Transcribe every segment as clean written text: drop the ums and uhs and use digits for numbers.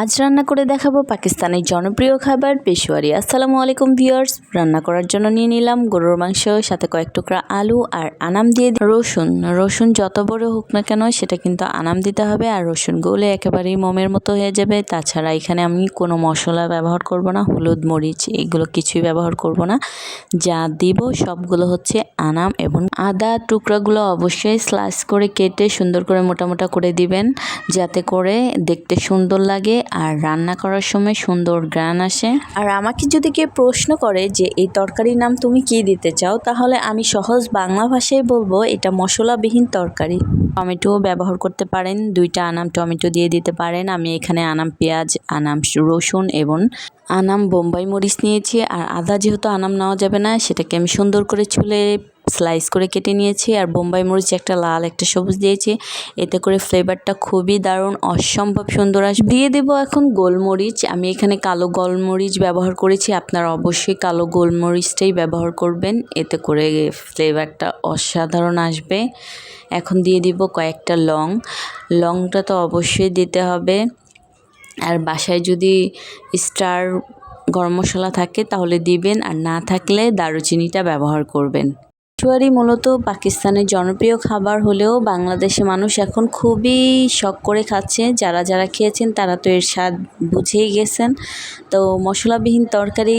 আজ রান্না করে দেখাবো পাকিস্তানের জনপ্রিয় খাবার পেশোয়ারি। আসসালামু আলাইকুম ভিউয়ার্স। রান্না করার জন্য নিয়ে নিলাম গরুর মাংস, সাথে কয়েক টুকরা আলু আর আনাম দিয়ে রসুন যত বড় হোক না কেন সেটা কিন্তু আনাম দিতে হবে। আর রসুন গলে একেবারেই মোমের মতো হয়ে যাবে। তাছাড়া এখানে আমি কোনো মশলা ব্যবহার করব না, হলুদ মরিচ এগুলো কিছুই ব্যবহার করব না। যা দিব সবগুলো হচ্ছে আনাম এবং আদা টুকরাগুলো অবশ্যই স্লাইস করে কেটে সুন্দর করে মোটা মোটা করে দিবেন, যাতে করে দেখতে সুন্দর লাগে আর রান্না করার সময় সুন্দর ঘ্রাণ আসে। আর আমাকে যদি কেউ প্রশ্ন করে যে এই তরকারির নাম তুমি কি দিতে চাও, তাহলে আমি সহজ বাংলা ভাষায় বলবো এটা মশলাবিহীন তরকারি। টমেটো ব্যবহার করতে পারেন, 2টা আনাম টমেটো দিয়ে দিতে পারেন। আমি এখানে আনাম পেঁয়াজ, আনাম রসুন এবং আনাম বোম্বাই মরিচ নিয়েছি। আর আদা যেহেতু আনাম নেওয়া যাবে না, সেটাকে আমি সুন্দর করে ছুলে স্লাইস করে কেটে নিয়েছি। আর বোম্বাই মরিচ একটা লাল একটা সবুজ দিয়েছি, এতে করে ফ্লেভারটা খুবই দারুণ, অসম্ভব সুন্দর আসবে। দিয়ে দেব এখন গোলমরিচ। আমি এখানে কালো গোলমরিচ ব্যবহার করেছি, আপনারা অবশ্যই কালো গোলমরিচটাই ব্যবহার করবেন, এতে করে ফ্লেভারটা অসাধারণ আসবে। এখন দিয়ে দিব কয়েকটা লংটা তো অবশ্যই দিতে হবে। আর বাসায় যদি স্টার গরম মশলা থাকে তাহলে দিবেন, আর না থাকলে দারুচিনিটা ব্যবহার করবেন। পেশোয়ারি মূলত পাকিস্তানের জনপ্রিয় খাবার হলেও বাংলাদেশে মানুষ এখন খুবই শখ করে খাচ্ছে। যারা খেয়েছেন তারা তো এর স্বাদ বুঝেই গেছেন। তো মশলাবিহীন তরকারি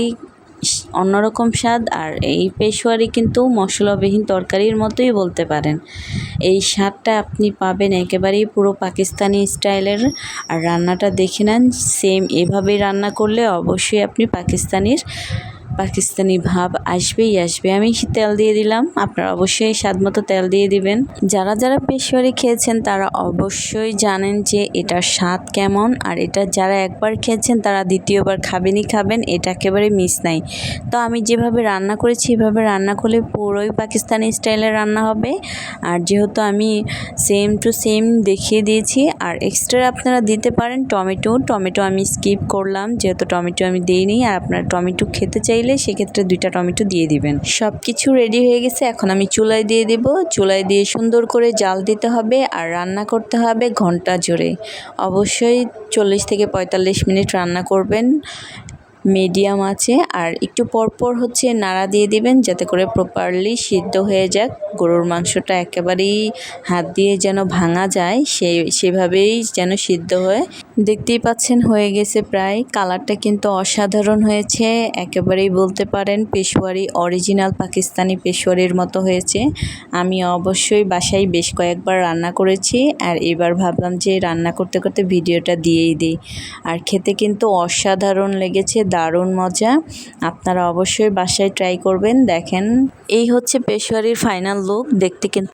অন্যরকম স্বাদ, আর এই পেশোয়ারি কিন্তু মশলাবিহীন তরকারির মতোই বলতে পারেন। এই স্বাদটা আপনি পাবেন একেবারেই পুরো পাকিস্তানি স্টাইলের। আর রান্নাটা দেখে নেন, সেম এভাবেই রান্না করলে অবশ্যই আপনি পাকিস্তানি ভাব আসবেই আসবে। আমি তেল দিয়ে দিলাম, আপনারা অবশ্যই স্বাদ মতো তেল দিয়ে দিবেন। যারা পেশোয়ারি খেয়েছেন তারা অবশ্যই জানেন যে এটার স্বাদ কেমন। আর এটা যারা একবার খেয়েছেন তারা দ্বিতীয়বার খাবেন, এটা একেবারে মিস নাই। তো আমি যেভাবে রান্না করেছি এভাবে রান্না করলে পুরোই পাকিস্তানি স্টাইলের রান্না হবে। আর যেহেতু আমি সেম টু সেম দেখিয়ে দিয়েছি, আর এক্সট্রা আপনারা দিতে পারেন টমেটো আমি স্কিপ করলাম, যেহেতু টমেটো আমি দিইনি। আর আপনারা টমেটো খেতে চাইলে সেক্ষেত্রে 2টা টমেটো দিয়ে দিবেন। সব কিছু রেডি হয়ে গেছে, এখন আমি চুলায় দিয়ে দিব। চুলায় দিয়ে সুন্দর করে জাল দিতে হবে আর রান্না করতে হবে ঘন্টা জুড়ে। অবশ্যই 40 থেকে 45 মিনিট রান্না করবেন মিডিয়াম আছে। আর একটু পরপর হচ্ছে নাড়া দিয়ে দিবেন, যাতে করে প্রপারলি সিদ্ধ হয়ে যাক। গরুর মাংসটা একেবারেই হাত দিয়ে যেন ভাঙা যায় সেভাবেই যেন সিদ্ধ হয়। দেখতেই পাচ্ছেন হয়ে গেছে প্রায়। কালারটা কিন্তু অসাধারণ হয়েছে, একেবারেই বলতে পারেন পেশোয়ারি অরিজিনাল পাকিস্তানি পেশোয়ারির মতো হয়েছে। আমি অবশ্যই বাসায় বেশ কয়েকবার রান্না করেছি, আর এবার ভাবলাম যে রান্না করতে করতে ভিডিওটা দিয়েই দিই। আর খেতে কিন্তু অসাধারণ লেগেছে, দারুণ মজা। আপনারা অবশ্যই বাসায় ট্রাই করবেন। দেখেন এই হচ্ছে পেশোয়ারির ফাইনাল লুক, দেখতে কিন্তু